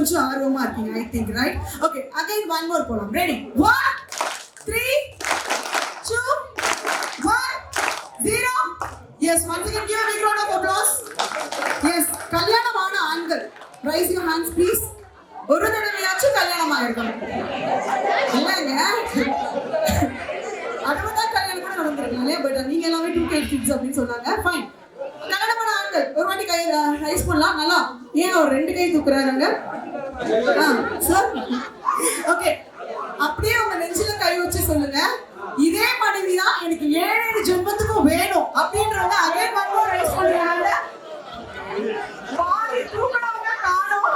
கொஞ்சம் ஆர்வமா இருக்கீங்க I think right okay again one more போலாம் ready 1 3 2 1 0 yes once again give a big round of applause yes கல்யாணமான ஆண்கள் raise your hands please ஒரு தடவையாச்சும் கல்யாணம் ஆயிருக்கணும் இல்லைங்க அதுதான் கல்யாணம் கூட நடந்திருக்கீங்களே பட் நீங்க எல்லாமே 2K kids அப்படின்னு சொன்னாங்க ஃபைன் கல்யாணமான ஆண்கள் ஒரு வாட்டி கை ரைஸ் பண்ணலாம் நல்லா ஏன் ஒரு 2 கை தூக்குறாங்க சார் ஓகே அப்படியே உங்க நெஞ்சில கை வச்சு சொல்லுங்க இதே மனைவி தான் எனக்கு 7 ஜென்மத்துக்கும் வேணும் அப்படின்றவங்க அகைன் ஒன் மோர் ரைஸ் பண்றாங்க பாடி தூக்குறவங்க காணோம்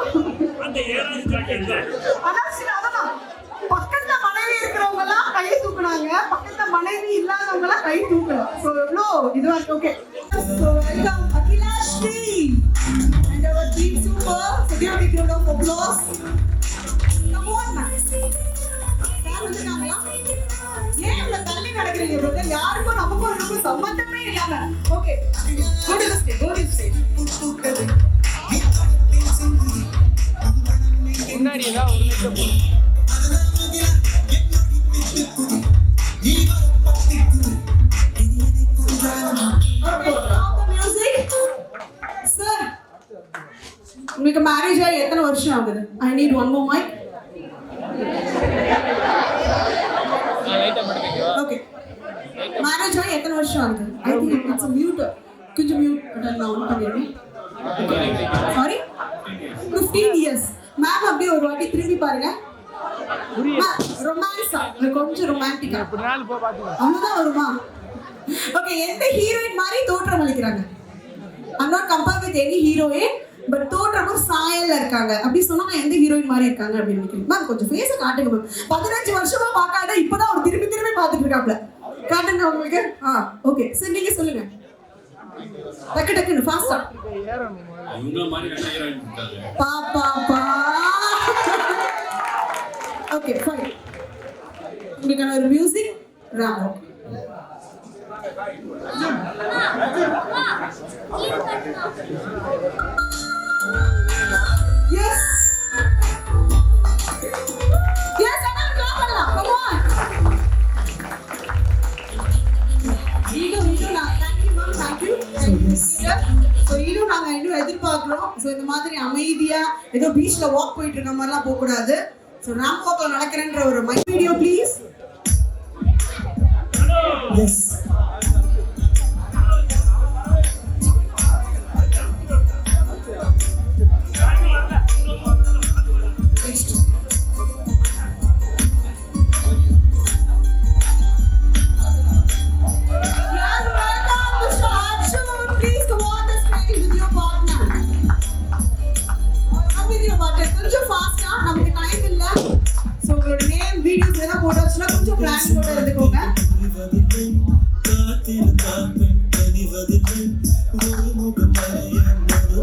அந்த 7 ஜாக்கெட் அதான் பக்கத்துல மனைவி இருக்கிறவங்க எல்லாம் கை தூக்குனாங்க பக்கத்துல மனைவி இல்லாதவங்க எல்லாம் கை தூக்கல சோ எவ்வளோ இதுவா இருக்கு okay so welcome Akilashree and our team super so give a big round of applause come on man sir வந்துட்டாங்களா ஏன் இவ்வளவு தள்ளி நடக்கிறீங்க பிரதர் யாருக்கும் நமக்கும் இருக்கும் சம்பந்தமே இல்லாம okay go to the stage முன்னாடி ஏதாவது ஒரு நிமிஷம் போ உங்களுக்கு மேரேஜ் ஆகி எத்தனை வருஷம் ஆகுது I need one more mic okay marriage ஆகி எத்தனை வருஷம் ஆகுது ஐ திங்க் இட்ஸ் மியூட் கொஞ்சம் மியூட் பட்டன் ஆன் பண்ணிடுங்க சாரி 15 இயர்ஸ் மேம் அப்படியே ஒரு வாட்டி திரும்பி பாருங்க ரொமான்ஸா கொஞ்சம் ரொமான்டிக்கா அவ்வளவுதான் வருமா ஓகே எந்த ஹீரோயின் மாதிரி தோற்றம் அளிக்கிறாங்க I'm not compared with any heroine but தோற்றம் ஒரு சாயல்ல இருக்காங்க அப்படி சொன்னா எந்த ஹீரோயின் மாதிரி இருக்காங்க அப்படின்னு நினைக்கிறீங்க மேம் கொஞ்சம் ஃபேஸை காட்டுங்க மேம் 15 வருஷமா பார்க்காத இப்பதான் ஒரு திரும்பி திரும்பி பார்த்துட்டு இருக்காப்ல காட்டுங்க உங்களுக்கு ஓகே சரி நீங்க சொல்லுங்க டக்கு டக்குன்னு ஃபாஸ்டா இவங்க மாதிரி என்ன ஹீரோயின் இருக்காங்க பாப்பா ஓகே ஃபைன் உங்களுக்கு ஒரு மியூசிக் ராமோ Yes. Yes, I am Kamala. Come on. Ego na. Thank you ma'am. Thank you. So ego நாங்க இன்னும் எதிர்பார்க்கிறோம். So இந்த மாதிரி அமைதியா ஏதோ பீச்ல வாக் போயிட்டு இருக்க மாதிரிலாம் போக கூடாது. So ராம் வாக்ல நடக்கிறன்ற ஒரு my video please. Yes.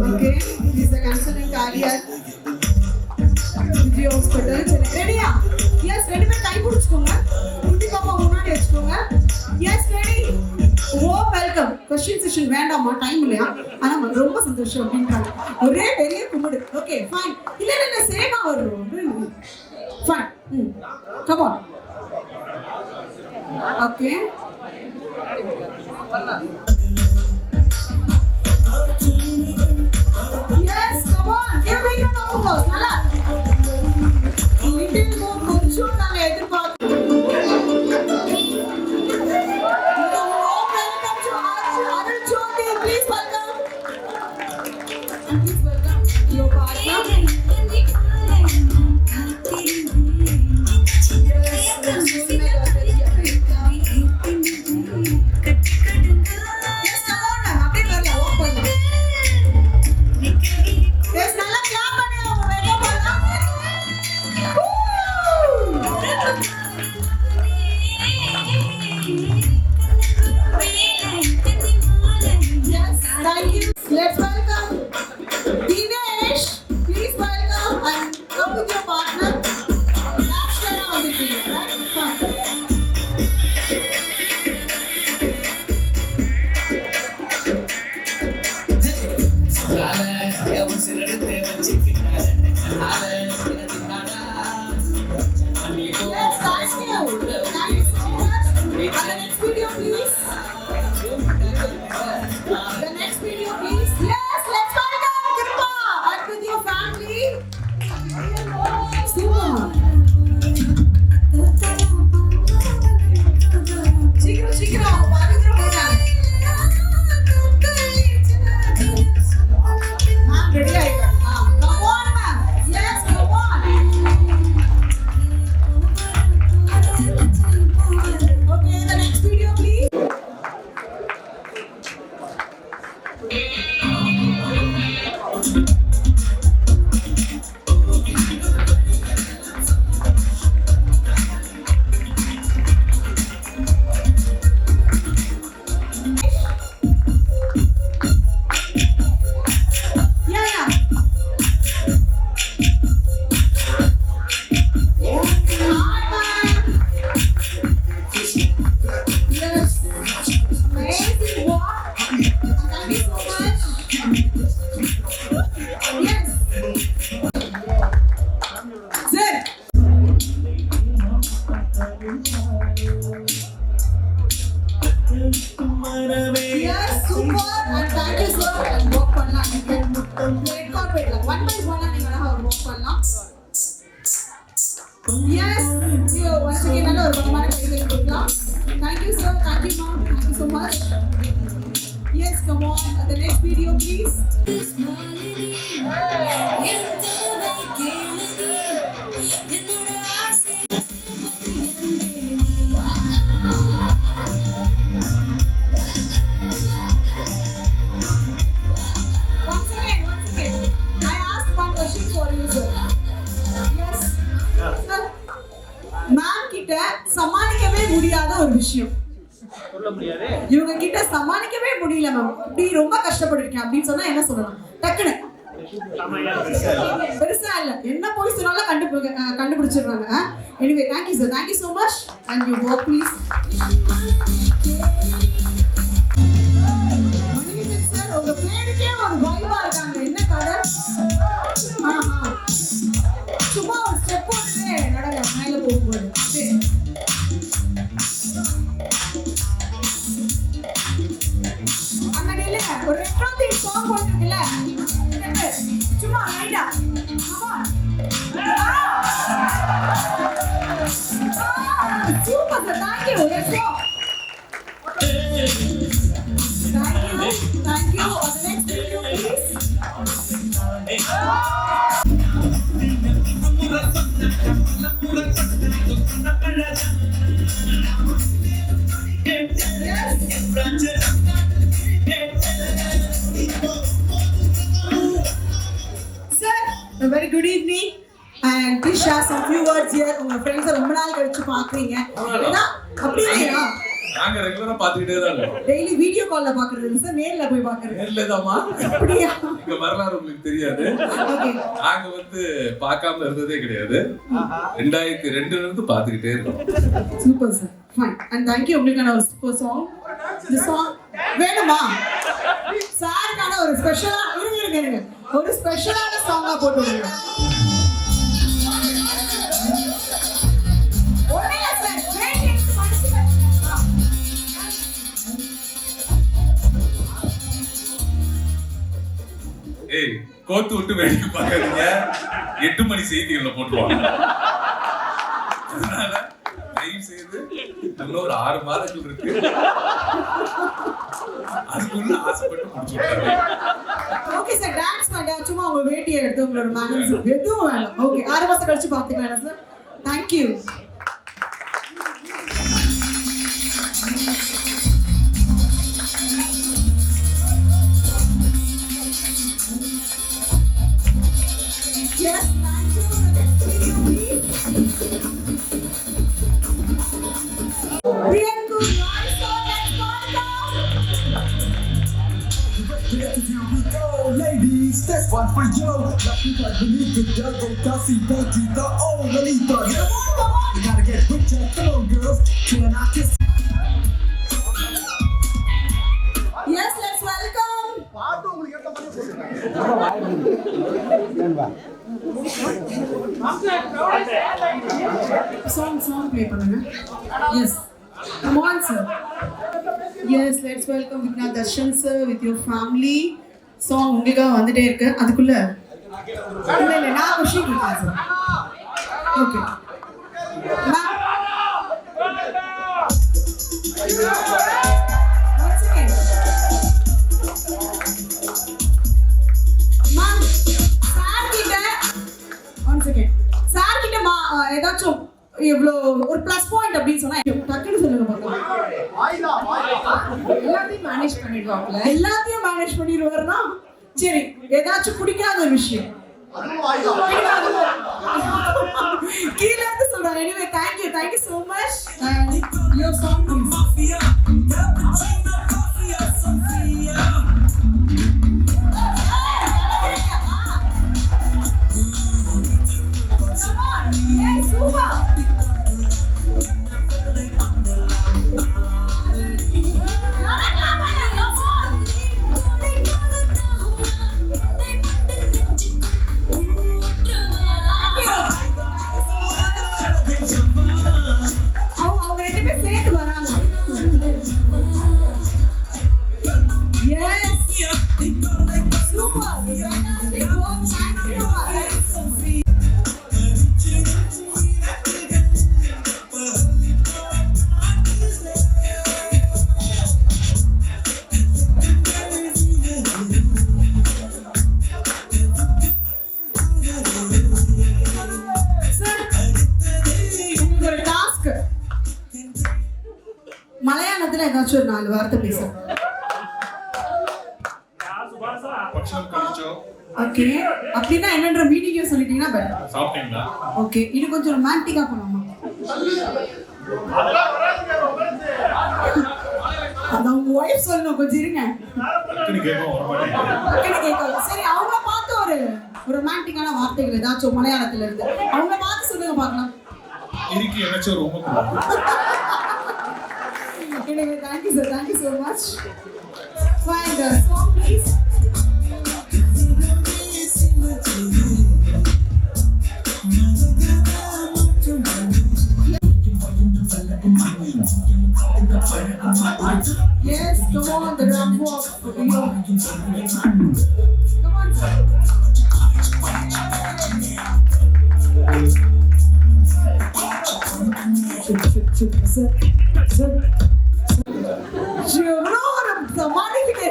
Okay, he's a consultant cardiac. Video hospital. Ready? Yes, ready. मैं टाइम पूछूंगा. उनकी पापा मुनाडी पूछूंगा. Yes, ready. Oh, welcome. Question session வேண்டாமா டைம் இல்லையா ஆனா ரொம்ப சந்தோஷம் அப்படின்றாங்க ஒரே பெரிய கும்பிடு ஓகே ஃபைன் இல்ல இல்ல சேமா வரும் fine come on okay Yes, come on. Give me your applause. Nalla. Little more கொஞ்சம் நாங்க எதிர்பார்க்கிறோம். Welcome to Arun Jyoti. Please welcome. And please welcome your partner. Yes, Yes, come on. The next video, please. Once again. I asked one question for you, sir. Yes. Sir. Man கிட்ட சமாளிக்கவே முடியாத ஒரு விஷயம். சொல்ல முடியாது. இவங்க கிட்ட சமாளிக்கவே முடியல மேம். இப்படி ரொம்ப கஷ்டப்பட்டிருக்கேன் அப்படின்னு சொன்னா என்ன சொல்லலாம்? டக்குனு. பெருசா இல்ல. என்ன போய் சொன்னாலும் கண்டுபிடிச்சிடுறாங்க. Anyway, thank you sir. Thank you so much. And your work please. Manikandan sir உங்க பேருக்கே ஒரு வைபா இருக்காங்க. என்ன கதை? சும்மா ஒரு ஸ்டெப் போட்டுட்டு நடங்க மேல போகும்போது. அப்படியே ஒரு ரெட்ரோதிக் சாங் போட்டுருக்குல்ல சும்மா ரைடா super sir thank you thank you the next video please A very good evening and please share some few words here. உங்க फ्रेंड्स ரொம்ப நாள் கழிச்சு பாக்குறீங்க. ஏனா அப்படியே நாங்க ரெகுலரா பாத்துக்கிட்டே தான் இருக்கோம். டெய்லி வீடியோ கால்ல பாக்குறது இல்ல சார் நேர்ல போய் பாக்குறது. நேர்ல தான்மா. அப்படியே இங்க வரலாறு உங்களுக்கு தெரியாது. ஓகே. நாங்க பார்க்காம இருந்ததே கிடையாது. 2002ல இருந்து பாத்துக்கிட்டே இருக்கோம். Super sir. Fine. And thank you உங்களுக்கான ஒரு சூப்பர் சாங். இந்த சாங் வேணுமா? சாருக்கான ஒரு ஸ்பெஷலா இருங்க. ஒரு ஸ்பெஷலான சாங்கா போட்டு விடுங்க. ஒண்ணே சார் வெயிட் ஏய் கோத்து விட்டு வேடிக்கை பார்க்காதீங்க. 8 மணி செய்திகள்ல போட்டுருவாங்க. அதனால தயவு செய்து இன்னும் ஒரு 6 மாதங்கள் இருக்கு. அதுக்குள்ள ஆசைப்பட்டு முடிச்சுட்டாங்க. ஓகே சார் டான்ஸ் பண்ணா சும்மா உங்க வேட்டியை எடுத்து உங்களோட மேனர்ஸ் எதுவும் வேணும். ஓகே 6 மாசம் கழிச்சு பாத்துக்கலாம் sir. Thank you. Yes, thank you. Priyanku, nice song. Ladies, this one for you. La puta bonita, double Cassie, Botita, oh, Lolita. You gotta get richer, come on, girls. Can I kiss? Yes, let's welcome. Song play பண்ணுங்க. Yes. Come on, sir. Yes, let's welcome Vigna Darshan sir with your family. Song உங்களுக்காக வந்துட்டே இருக்கு. அதுக்குள்ள இல்ல நான் விஷயம் கேட்கிறேன் sir. Okay. Ma'am sir கிட்ட ஏதாச்சும் இவ்ளோ ஒரு ப்ளஸ் பாயிண்ட் அப்படின்னு சொன்னா டக்குன்னு சொல்லுங்க பார்க்கலாம். எல்லாத்தையும் மேனேஜ் பண்ணிடுவாப்ல. எல்லாத்தையும் மேனேஜ் பண்ணிடுவாருன்னா சரி, ஏதாச்சும் பிடிக்காத ஒரு விஷயம் கீழே இருந்து சொல்றாங்க. Anyway thank you so much and your song please. Yes, super. அவங்க ரெண்டு பேரும் சேர்ந்து வராங்க. Yes. Super. Fantastic work. Thank you. மலையாளத்துல ஏதாச்சும் ஒரு 4 வார்த்தை பேசும். பட்சம் கழிச்சோம். ஓகே, அப்படின்னா என்னன்ற மீனிங்கே சொல்லிட்டீங்கன்னா பெட்டர். சாப்பிட்டீங்களா? ஓகே, இது கொஞ்சம் ரொமான்டிக்கா பண்ணலாமா? அத உங்க வைஃப் சொல்லணும், கொஞ்சம் இருங்க. டக்குனு கேட்கும் வர மாட்டேங்குது. டக்குனு கேட்கல. சரி, அவங்கள பார்த்து ஒரு ரொமான்டிக்கான வார்த்தைகள் ஏதாச்சும் மலையாளத்துல இருந்து அவங்கள பார்த்து சொல்லுங்க பார்க்கலாம். இருக்கு எனச்சு ரொம்ப பிடிக்கும். Anyway, thank you so much. Find the song please. Yes, come on, the drum walk. Come on,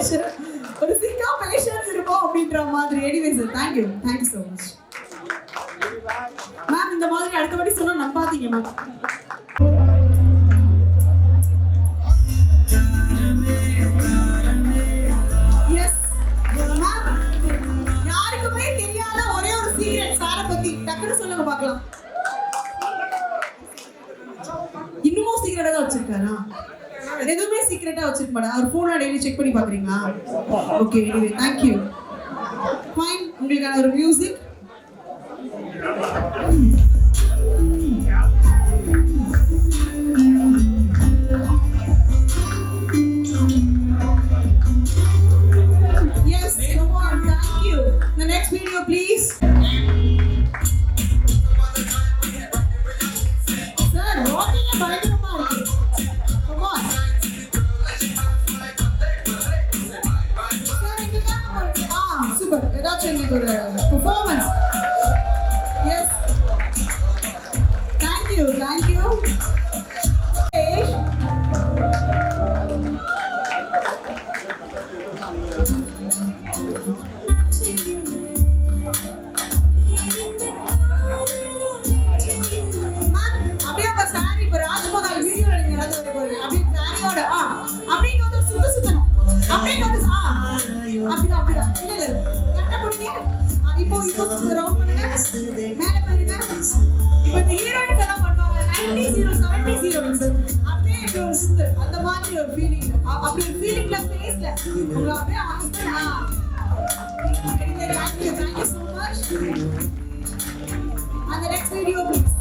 sir. ஒரு சிக்கா பேஷன்ஸ் இருக்கும் அப்படின்ற மாதிரி. Anyway sir, thank you so much. Ma'am, இந்த மாதிரி அடுத்த வாட்டி சொன்னா நம்பாதீங்க மேம். எஸ் மேம், யாருக்குமே தெரியாத ஒரே ஒரு சீக்ரெட் சார பத்தி டக்குனு சொல்லுங்க பார்க்கலாம். இன்னும் சீக்ரெட்டா தான் வச்சிருக்காரா? எதுவுமே சீக்ரெட்டா வச்சிருக்க மாட்டேன். அவர் போன்ல டெய்லி செக் பண்ணி பாக்குறீங்களா? Okay, anyway thank you. ஃபைன், உங்களுக்கான ஒரு music. Yes, come on, thank you. The next video please. Sir, walking பயங்கரமா இருக்கு. Come on. Super. ஏதாச்சும் எங்களுக்கு ஒரு performance. Yes. Thank you. அப்படியே அந்த சாரி இப்ப ராஜ்மோகன் வீடியோ எடுங்க. அப்படியே சாரியோட அப்படியே வந்து சுத்தணும். அப்படியே வந்து அப்படிதான் இல்ல கரெக்டா போடுங்க. இப்போ ரவுண்ட் பண்ணுங்க, மேல பாருங்க. இப்போ இந்த ஹீரோயின்ஸ் எல்லாம் பண்ணுவாங்க 90s 70s அப்படியே ஒரு சுத்து, அந்த மாதிரி ஒரு ஃபீலிங். அப்படி ஒரு ஃபீலிங்ல ஃபேஸ்ல உங்க அப்படியே Thank you so much. And the next video please.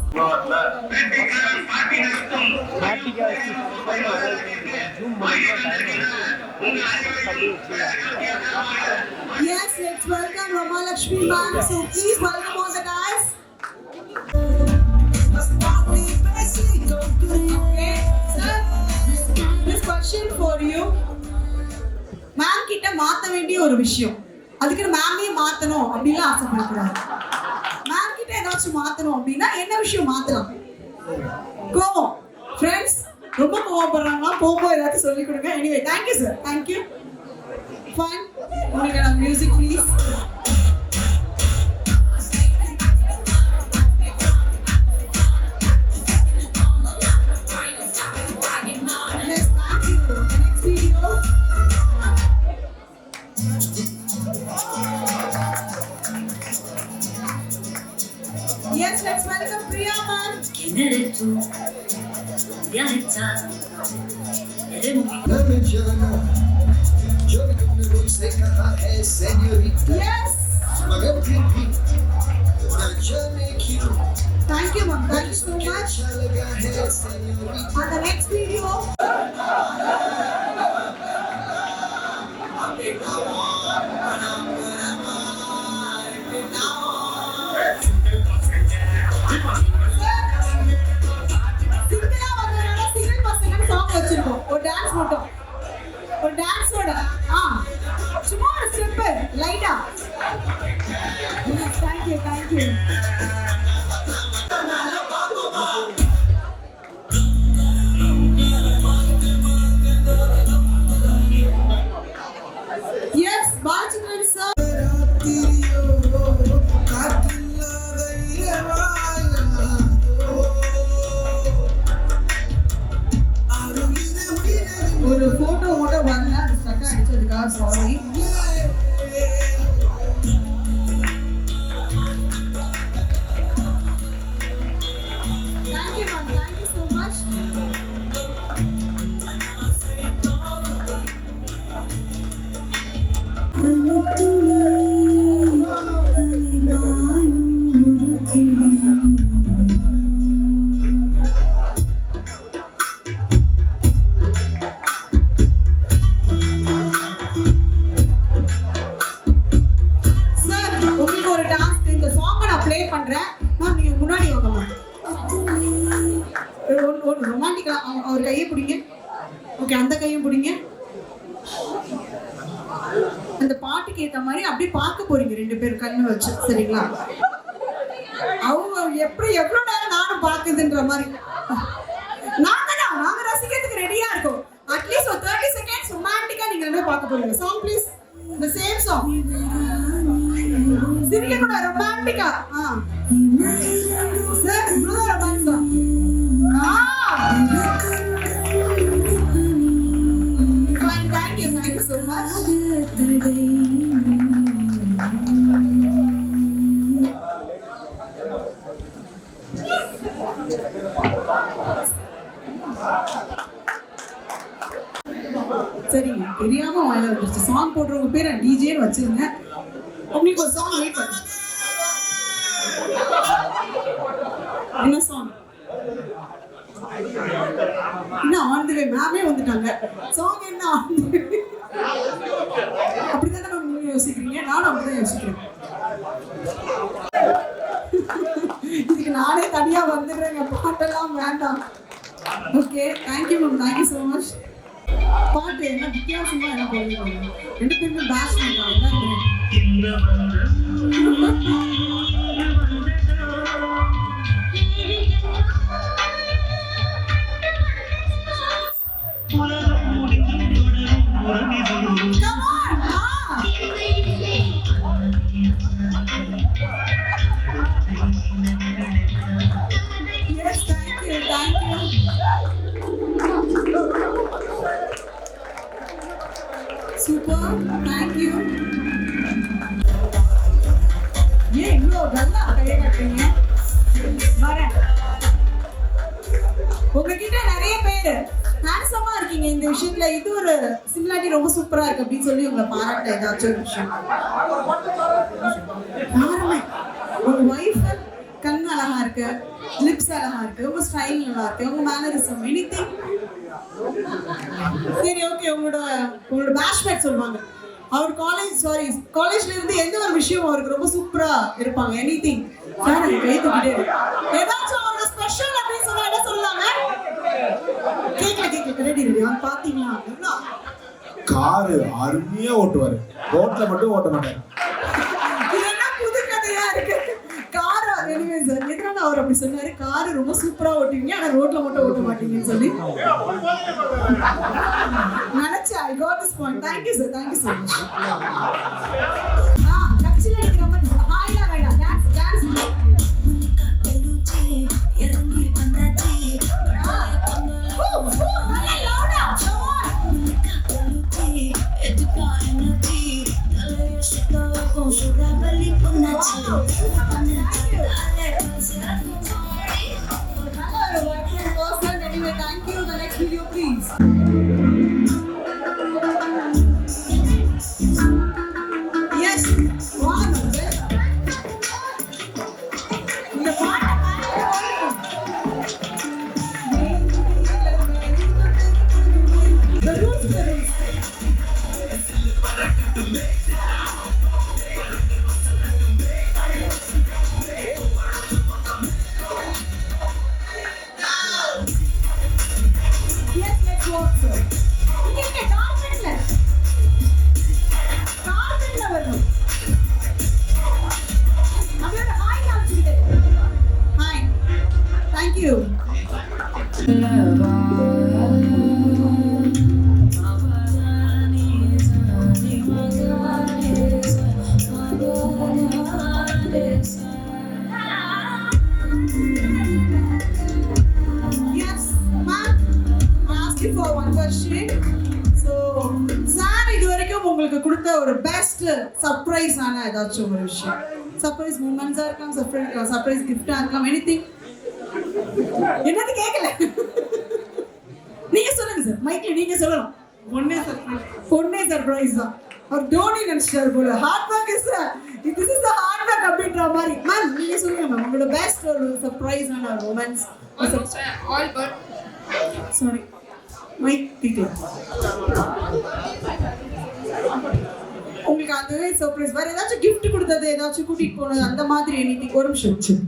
Yes, let's welcome Rama Lakshmi ma'am. So please welcome all the guys. Okay, sir, this question for you. Ma'am கிட்ட மாத்த வேண்டிய ஒரு விஷயம், அதுக்கு மேமே மாத்தணும் அப்படின்னு ஆசைப்படுறாரு. மேம் கிட்ட ஏதாச்சும் மாத்தணும் அப்படின்னா என்ன விஷயம் மாத்தலாம்? கோவம். ஃப்ரெண்ட்ஸ் ரொம்ப கோவப்படுறாங்களா? போப்போ ஏதாச்சும் சொல்லி கொடுங்க. Anyway thank you sir, thank you. Fine, உங்களுக்கு music please. Yes, thank you. Next video. Genere tu, realtà, ed è un Damigiana, जो भी तुमने मुझसे कहा है señorita, Yes. मगर फिर भी न जाने क्यों Thank you, ma'am. Thank you so much. अच्छा लगा है señorita. On the next video. சிங்கிளா வந்தனால சிங்கிள் பசங்கன்னு சாங் வச்சிருக்கோம். ஒரு டான்ஸ் மட்டும். ஒரு டான்ஸோட சும்மா ஒரு ஸ்டெப் லைட்டா. Thank you. Yes, Balachander sir. ஒரு போட்டோ மட்டும் வரல, அது ஸ்டக் ஆயிடுச்சதுக்காக sorry. Thank you, ma'am. Thank you so much. Sir, உங்களுக்கு ஒரு டாஸ்க், இந்த சாங்கை நான் ப்ளே பண்றேன். மேம் நீங்க முன்னாடி வாங்க மேம். ஒரு ரொமான்டிக்கா அவர் கையை பிடிங்க. ஓகே, அந்த கையும் பிடிங்க. அந்த பாட்டுக்கு ஏத்த மாதிரி அப்படியே பார்க்க போறீங்க ரெண்டு பேரும் கண்ணு வச்சு, சரிங்களா? அவங்க எவ்வளவு நேரம் நானும் பாக்குதுன்ற மாதிரி நாங்க ரசிக்கிறதுக்கு ரெடியா இருக்கோம். அட்லீஸ்ட் ஒரு 30 செகண்ட்ஸ் ரொமான்டிக்கா நீங்க ரெண்டு பார்க்க போறீங்க. Song please, the same song. சிரிக்க கூட ரொமான்டிக்கா. சார் இவ்வளவு ரொமான்ஸா? Fine, thank you so much. சரிங்க, தெரியாம வாயில வந்துருச்சு. சாங் போடுறவங்க பேரை டிஜேன்னு வச்சிருங்க. உங்களுக்கு ஒரு சாங் வெயிட் பண்ணு. என்ன சாங்? என்ன ஆனந்தவே மேமே வந்துட்டாங்க. சாங் என்ன ஆனந்தவே? அப்படிதான் நம்ம யோசிக்கிறீங்க, நானும் அப்படிதான் யோசிக்கிறேன். இதுக்கு நானே தனியா வந்துடுறேங்க, பாட்டெல்லாம் வேண்டாம். Okay, thank you ma'am, thank you so much. பாட்டு என்ன வித்தியாசமா என்ன போடுவீங்க? ரெண்டு பேருமே பேஷ் பண்ணுவாங்க. Yes, thank you. Super, thank you. ஏன் இவ்வளோ நல்லா கையை கட்டுறீங்க? வரேன். உங்ககிட்ட நிறைய பேர் ஹேண்ட்ஸமா இருக்கீங்க இந்த விஷயத்துல. இது ஒரு சிமிலாரிட்டி ரொம்ப சூப்பரா இருக்கு அப்படின்னு சொல்லி உங்களை பாராட்ட ஏதாச்சும் ஒரு விஷயம். யாருமே உங்க ஒய்ஃப் கண் அழகா இருக்கு, லிப்ஸ் அழகா இருக்கு, உங்க ஸ்டைல் நல்லா இருக்கு, உங்க மேனரிசம், எனிதிங். சரி, ஓகே. உங்களோட பேட்ச்மேட் சொல்லுவாங்க, அவர் காலேஜ்ல இருந்து எந்த ஒரு விஷயம் அவருக்கு ரொம்ப சூப்பரா இருப்பாங்க. எனிதிங் சார், கை தூக்கிட்டே ஏதாச்சும் அவரோட ஸ்பெஷல் அப்படின்னு சொன்னா என்ன சொல்லுவாங்க? கேட்கல ரெடி பாத்தீங்களா? காரு அருமையா ஓட்டுவாரு, ரோட்ல மட்டும் ஓட்ட மாட்டாரு. இதெல்லாம் புது கதையா இருக்கு. கார் எனிவே சார், எதனால அவர் அப்படி சொன்னாரு? கார் ரொம்ப சூப்பரா ஓட்டுவீங்க, ஆனா ரோட்ல மட்டும் ஓட்ட மாட்டீங்கன்னு சொல்லி நினைச்சேன். I got this point. Thank you sir, thank you so much. கட்சியில இருக்கிற மாதிரி ஹாய்லாம் வேண்டாம், dance Yes, let's walk, sir. இங்க கார்பெட்ல வரணும். அப்படியே ஹாய் காமிச்சிட்டு. Hi. Thank you. Yes, ma'am. I asked you for one question. So, sir இது வரைக்கும் உங்களுக்கு கொடுத்த ஒரு பெஸ்ட் சர்ப்ரைஸ் ஆன ஏதாச்சும் ஒரு விஷயம். சர்ப்ரைஸ் மூமெண்ட்ஸா இருக்கலாம், சர்ப்ரைஸ் கிஃப்டா இருக்கலாம், எனிதிங். என்னது கேட்கல. நீங்க சொல்லுங்க சார். மைக்ல நீங்க சொல்லணும். பொண்ணே சர்ப்ரைஸ் தான். அவர் டோனி நினைச்சார் போல. Hard work is this is the hard work அப்படின்ற மாதிரி. மேம் நீங்க சொல்லுங்க மேம் உங்களோட பெஸ்ட் ஒரு சர்ப்ரைஸ் ஆன romance. Almost all but sorry. Mic கேட்கல. உங்களுக்கு அதுவே சர்ப்ரைஸ் வேற ஏதாச்சும் gift கொடுத்தது ஏதாச்சும் கூட்டிட்டு போனது அந்த மாதிரி எனிதிங் ஒரு நிமிஷம்.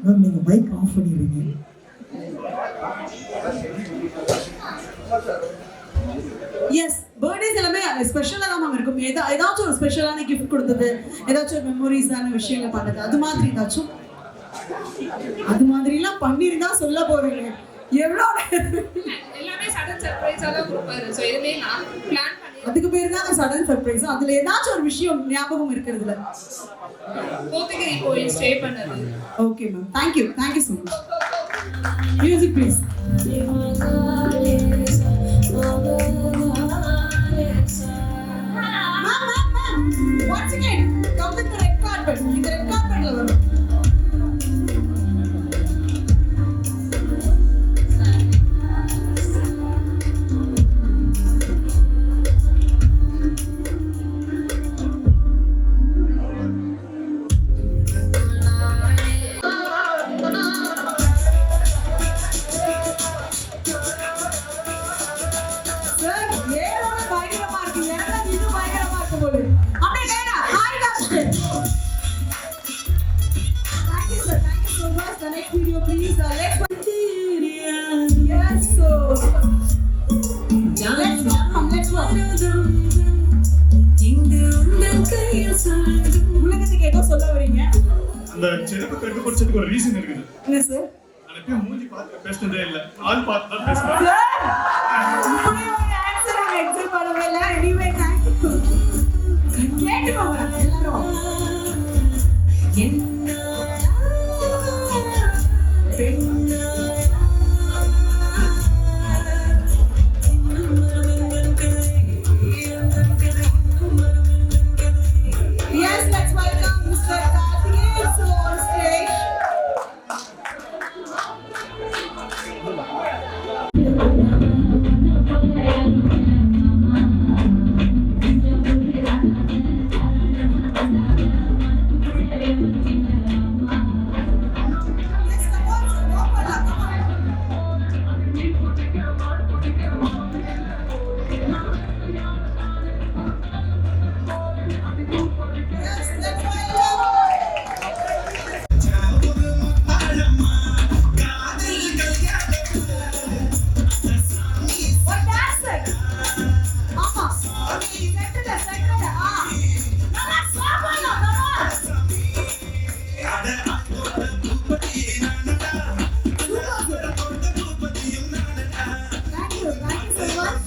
மேம் நீங்க மைக் ஆஃப் பண்ணிடுங்க. எஸ் பர்த்டேஸ் எல்லாமே ஸ்பெஷலாக தான் மேம் இருக்கும். ஏதாச்சும் ஒரு ஸ்பெஷலான கிஃப்ட் கொடுத்தது, ஏதாச்சும் ஒரு மெமரிஸான விஷயங்கள் பண்ணது, அது மாதிரி ஏதாச்சும் அது மாதிரிலாம் பண்ணியிருந்தா சொல்ல போறீங்க. எவ்வளோ எல்லாமே சடன் சர்ப்ரைஸா தான் கொடுப்பாரு. ஸோ எதுவுமே நான் பிளான் பண்ணி அதுக்கு பேர் தான் சடன் சர்ப்ரைஸ். அதுல ஏதாச்சும் ஒரு விஷயம் ஞாபகம் இருக்கிறதுல. கோத்தகிரி கோயில் ஸ்டே பண்ணது. Okay ma'am, thank you so much. Music please. Once again, come with the red carpet. இந்த red carpetல வரும். சார் ஏரோட பயங்கரமா இருக்கு. எனக்கு இது பயங்கரமா இருக்கு போல. அப்படியே கைடா ஹாய் காமிச்சு. Thank you sir. Thank you so much. The next video please. Let's yes so. Let's walk. உலகத்துக்கு ஏதோ சொல்ல வரீங்க. அந்த செருப்பு கண்டுபிடிச்சதுக்கு ஒரு ரீசன் இருக்குது. என்ன சார்? அனுப்பி மூஞ்சி பார்த்து பேசினதே இல்லை, ஆள் பார்த்து தான் பேசுறேன். சார் இப்படி ஒரு ஆன்சர் நான் எக்ஸ்பெக்ட் பண்ணவே இல்லை. Anyway thank you. கேட்டு போங்க எல்லாரும். Yes, let's welcome Mr. Karthikeyan on stage. Yes, come on, sir. Go for that. Come on. Yes, let's welcome. What dancer? ஆமா. செட்டல. நல்லா சாப்பிடலாம். Thank you so much.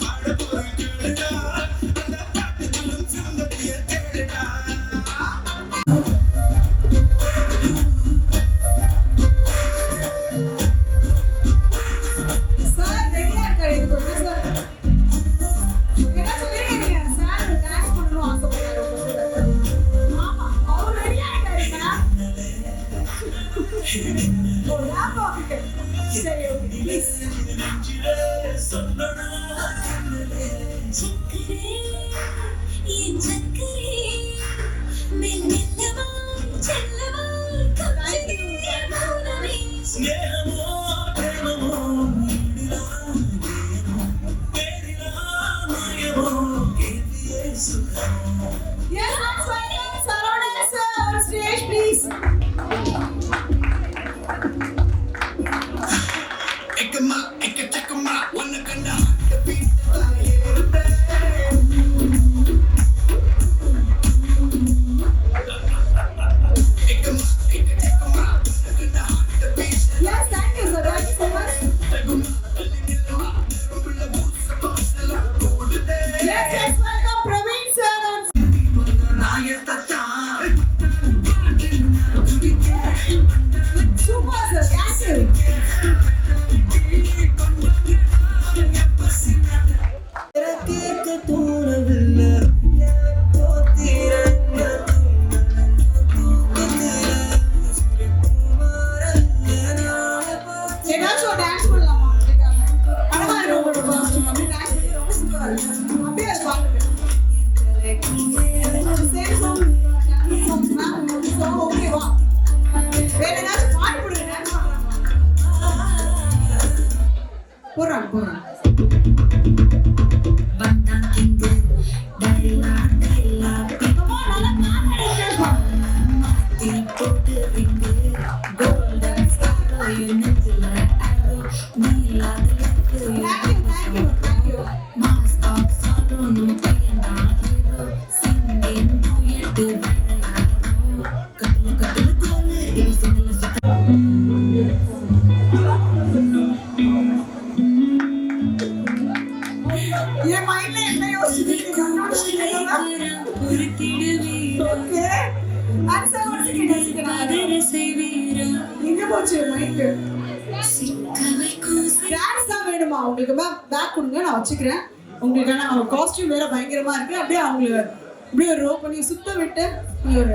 Sir ரெடியா இருக்காரு இது கொஞ்சம் சார். என்ன சொல்றீங்க சார் டான்ஸ் பண்ணனும் ஆசைப்படுறாரு. ஆமா அவர் ரெடியா இருக்காருங்க. ஓ ராப் ஓகே. சரி ஓகே ப்ளீஸ். மாத்தி போட்டு ரிங்கு கோல்டன் ஸ்டார் நெஞ்சில arrow நீ இல்லாத மாஸ்டாப் சாரோனு பையனா ஹீரோ சிங்கிங் டூயட் கட்டுல கட்டுல கோலு இது சிங்கல என் மைண்ட்ல என்ன யோசிச்சுட்டு ஓகே ஆன்சர் வந்து எங்க போச்சு மைண்ட் டான்ஸ் தான் வேணுமா உங்களுக்கு மேம் பேக் கொடுங்க நான் வச்சுக்கிறேன் உங்களுக்கான அவங்க காஸ்டியூம் வேற பயங்கரமா இருக்கு அப்படியே அவங்களுக்கு அப்படியே ஒரு ரோ பண்ணி சுத்த விட்டு நீங்க ஒரு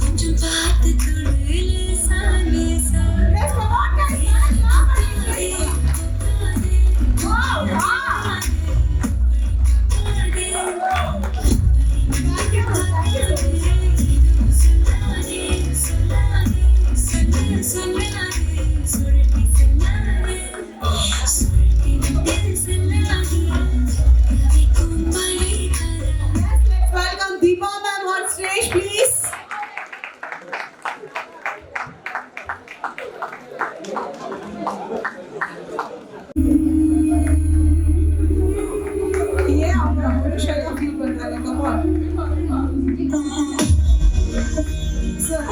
கொஞ்சம் பார்த்து welcome Deepa ma'am on stage please. Yeah, I'm going to show you people. Come on. Sir.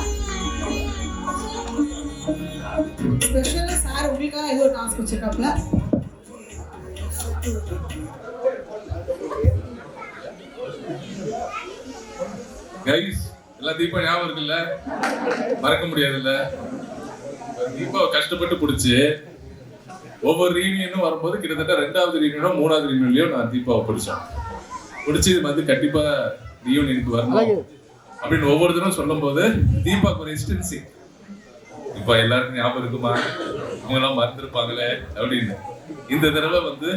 Special sir, உங்களுக்கு ஏதோ டாஸ்க் வச்சிருக்காப்ல. கைஸ் எல்லாம் தீபா ஞாபகம் இருக்குல்ல, மறக்க முடியாதுல்ல. தீபாவை கஷ்டப்பட்டு பிடிச்சி ஒவ்வொரு ரீயூனியனும் வரும்போது கிட்டத்தட்ட 2வது ரீயூனியனோ 3வது ரீயூனியன்லயோ நான் தீபாவை பிடிச்சேன். பிடிச்சி இது வந்து கண்டிப்பா ரீயூனியனுக்கு வரணும் அப்படின்னு ஒவ்வொரு தினம் சொல்லும் போது தீபாவுக்கு ஒரு எக்ஸ்டென்சி இப்போ எல்லாருக்கும் ஞாபகம் இருக்குமா, அவங்க எல்லாம் மறந்துருப்பாங்களே அப்படின்னு. இந்த தடவை வந்து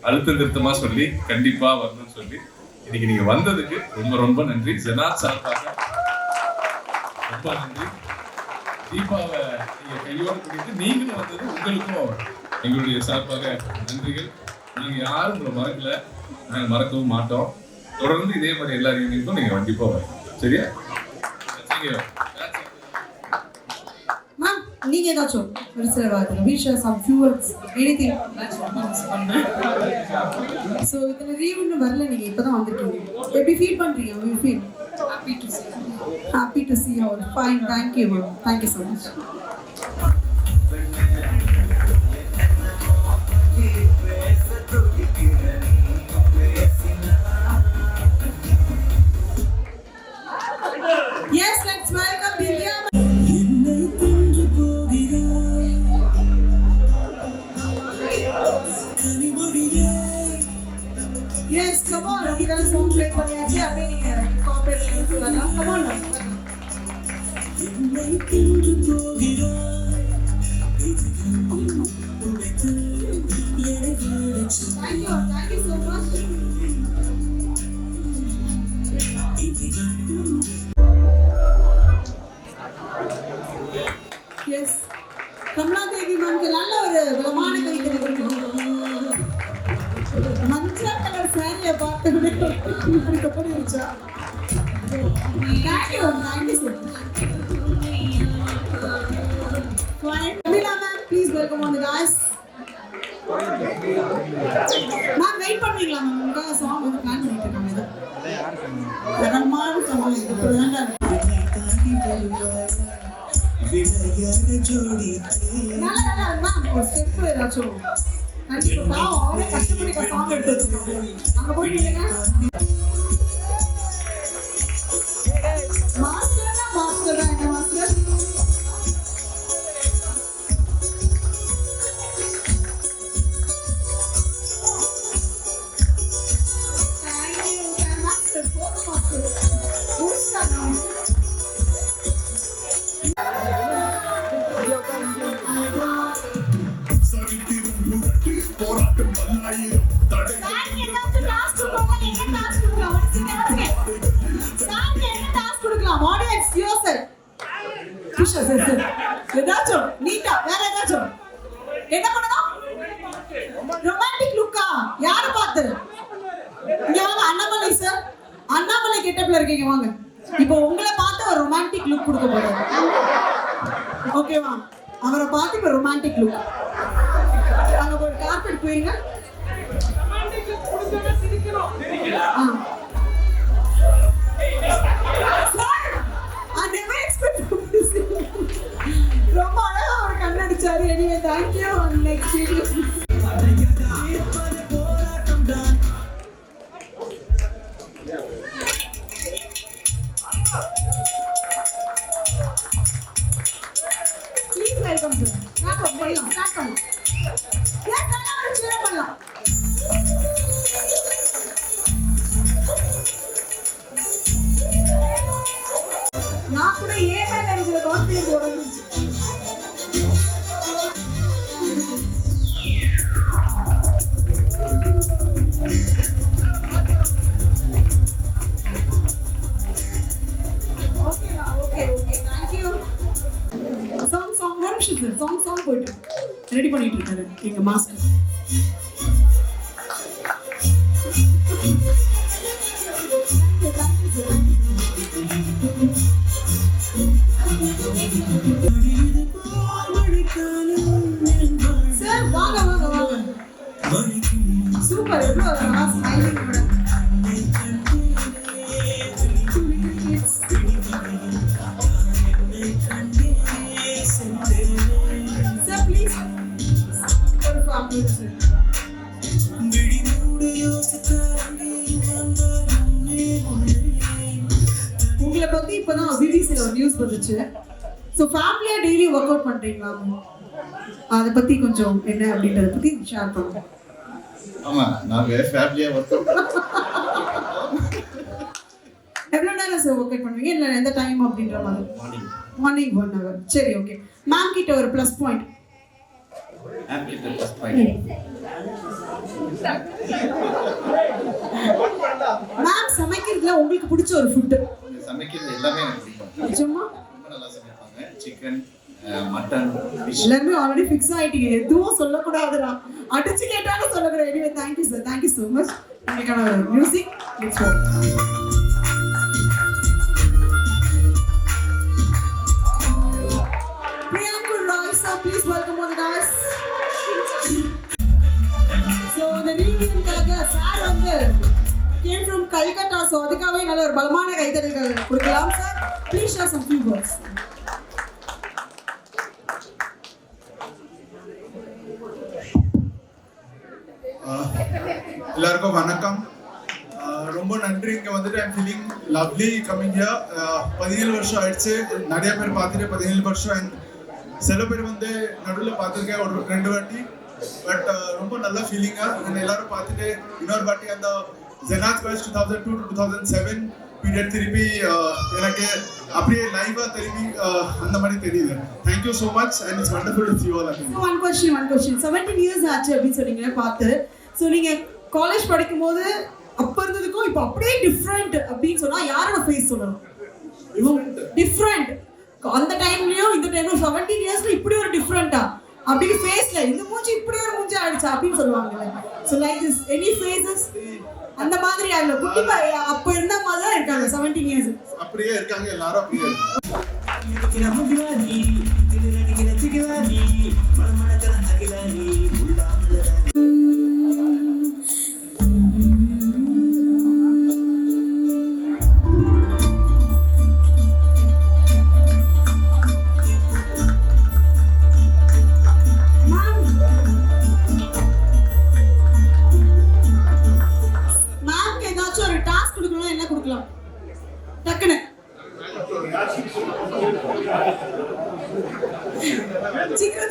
அழுத்த திருத்தமா சொல்லி கண்டிப்பா வரணும்னு சொல்லி இன்னைக்கு நீங்க வந்ததுக்கு ரொம்ப ரொம்ப நன்றி. ஜெனாத் சார்பாக ரொம்ப நன்றி. தீபாவை நீங்க கையோடு பிடித்து நீங்களும் வந்தது உங்களுக்கும் எங்களுடைய சார்பாக நன்றிகள். நீங்க யாரும் உங்களை மறக்கல, நாங்க மறக்கவும் மாட்டோம். தொடர்ந்து இதே மாதிரி எல்லா யூனியனுக்கும் நீங்க கண்டிப்பா வரணும். சரியா? மேம் நீங்க ஏதாச்சும் ஒரு சில வார்த்தை we share some few words anything. So இதுல ரீயூனியன் வரல, நீங்க இப்பதான் வந்திருக்கீங்க. எப்படி ஃபீல் பண்றீங்க? you feel happy to see you all. Fine, thank you ma'am, thank you so much. Yes, let's welcome Divya. Yes, come on. You guys song play பண்ணியாச்சு. அப்படியே நீங்க கோஆபரேட் பண்ணலாம். Come on. Thank you so much. Yes. Kamala தேவி மேம்க்கு நல்ல ஒரு பலமான கைத்தறி கொடுக்கணும். மஞ்சள் கலர் சாரியை பார்த்து இப்படி கப்படி வச்சா. Thank you so much. Fine. Kamila ma'am, please welcome on the guys. Ma'am wait பண்ணுவீங்களா மேம்? உங்களுக்காக சாங் வந்து பிளான் பண்ணிட்டு இருக்காங்க. தரமான சாங் இது வேண்டாம். நல்லா மேம் ஒரு ஸ்டெப் ஏதாச்சும் கண்டிப்பா அவரே கஷ்டப்பட்டு சாங் எடுத்து வச்சிருக்காங்க. அங்க போயிட்டீங்க மாஸ்டர் என்ன மாஸ்டர்? ஏதாச்சும் நீட்டா வேற ஏதாச்சும் என்ன பண்ணணும்? ரொமான்டிக் லுக்கா? யாரை பார்த்து? இங்க வாங்க அண்ணாமலை சார், அண்ணாமலை கெட்டப்ல இருக்கீங்க வாங்க. இப்போ உங்களை பார்த்து ஒரு ரொமான்டிக் லுக் கொடுக்க போறாரு. ஓகேவா? அவரை பார்த்து இப்போ ரொமான்டிக் லுக். அங்க போய் கார்பெட் போயிருங்க. ரொம்ப அழகா அவர் கண்ணடிச்சாரு. Anyway thank you. Next video please welcome sir. நான் பண்ணலாம் ஸ்டார்ட் பண்ணலாம். எஸ் நான் ஷேர் பண்ணலாம். நான் கூட ஏன் எனக்கு கான்ஃபிடன்ஸ் ஓடுச்சு. சாங் போயிட்டு ரெடி பண்ணிட்டு இருக்காரு எங்க மாஸ்டர். சார் வாங்க வாங்க வாங்க. சூப்பர். எவ்வளோ ஸ்மைலிங் கூட. Sir, please. ஒரு family, sir. உங்களை பத்தி இப்பதான் பிபிசில ஒரு நியூஸ் வந்துச்சு. ஸோ ஃபேமிலியா டெய்லி ஒர்க் அவுட் பண்றீங்களா? அதை பத்தி கொஞ்சம் என்ன அப்படின்றத பத்தி ஷேர் பண்ணுங்க. ஆமா, நாங்க ஃபேமிலியா ஒர்க் அவுட் எவ்வளோ நேரம் சார் ஒர்க் அவுட் பண்ணுவீங்க? இல்லை எந்த டைம் அப்படின்ற மாதிரி? Morning 1 hour. சரி, ஓகே. மேம் கிட்ட ஒரு ப்ளஸ் பாயிண்ட். மேம் சமைக்கிறதுல உங்களுக்கு பிடிச்ச ஒரு ஃபுட்? சமைக்கிறது எல்லாமே எனக்கு பிடிக்கும். நிஜமா? ரொம்ப நல்லா சமைப்பாங்க. Chicken, mutton, fish. எல்லாருமே ஆல்ரெடி ஃபிக்ஸ் ஆயிட்டீங்க. எதுவும் சொல்லக்கூடாதுடா. அடிச்சு கேட்டாலும் சொல்லக்கூடாது. Anyway thank you sir. Thank you so much. உங்களுக்கான music let's go. Please welcome all the guys. So the reunion sir வந்து came from Calcutta, so அதுக்காகவே நல்ல ஒரு பலமான கைத்தட்டல்கள் கொடுக்கலாம் sir. Please share some few words. எல்லாருக்கும் வணக்கம். ரொம்ப நன்றி. இங்கே வந்துட்டு I'm feeling lovely coming here. 17 வருஷம் ஆயிடுச்சு. நிறைய பேர் பார்த்துட்டு 17 வருஷம். அண்ட் சில பேர் வந்து நடுவில் பார்த்துருக்கேன் ஒரு 2 வாட்டி. பட் ரொம்ப நல்ல ஃபீலிங்காக எல்லாரும் பார்த்துட்டு இன்னொரு வாட்டி அந்த ஜெனாத் ஃபெஸ்ட் 2002 to 2007 பீரியட் திருப்பி எனக்கு அப்படியே லைவாக திரும்பி அந்த மாதிரி தெரியுது. Thank you so much and it's wonderful to see you all again. One question. 17 years ஆச்சு அப்படின்னு சொன்னீங்க பார்த்து. ஸோ நீங்கள் காலேஜ் படிக்கும்போது அப்போ இருந்ததுக்கும் இப்போ அப்படியே டிஃப்ரெண்ட் அப்படின்னு சொன்னால் யாரோட ஃபேஸ் சொல்லணும்? டிஃப்ரெண்ட். அந்த டைம்லயும் இந்த டைம்ல 17 இயர்ஸ்ல இப்படி ஒரு டிஃபரெண்டா அப்படி ஃபேஸ்ல இந்த மூஞ்சி இப்படி ஒரு மூஞ்சி ஆயிடுச்சு அப்படின்னு சொல்லுவாங்கல்ல. So like this any faces அந்த மாதிரி ஆகல. குட்டி அப்ப இருந்த மாதிரி தான் இருக்காங்க 17 இயர்ஸ். அப்படியே இருக்காங்க எல்லாரும். அப்படியே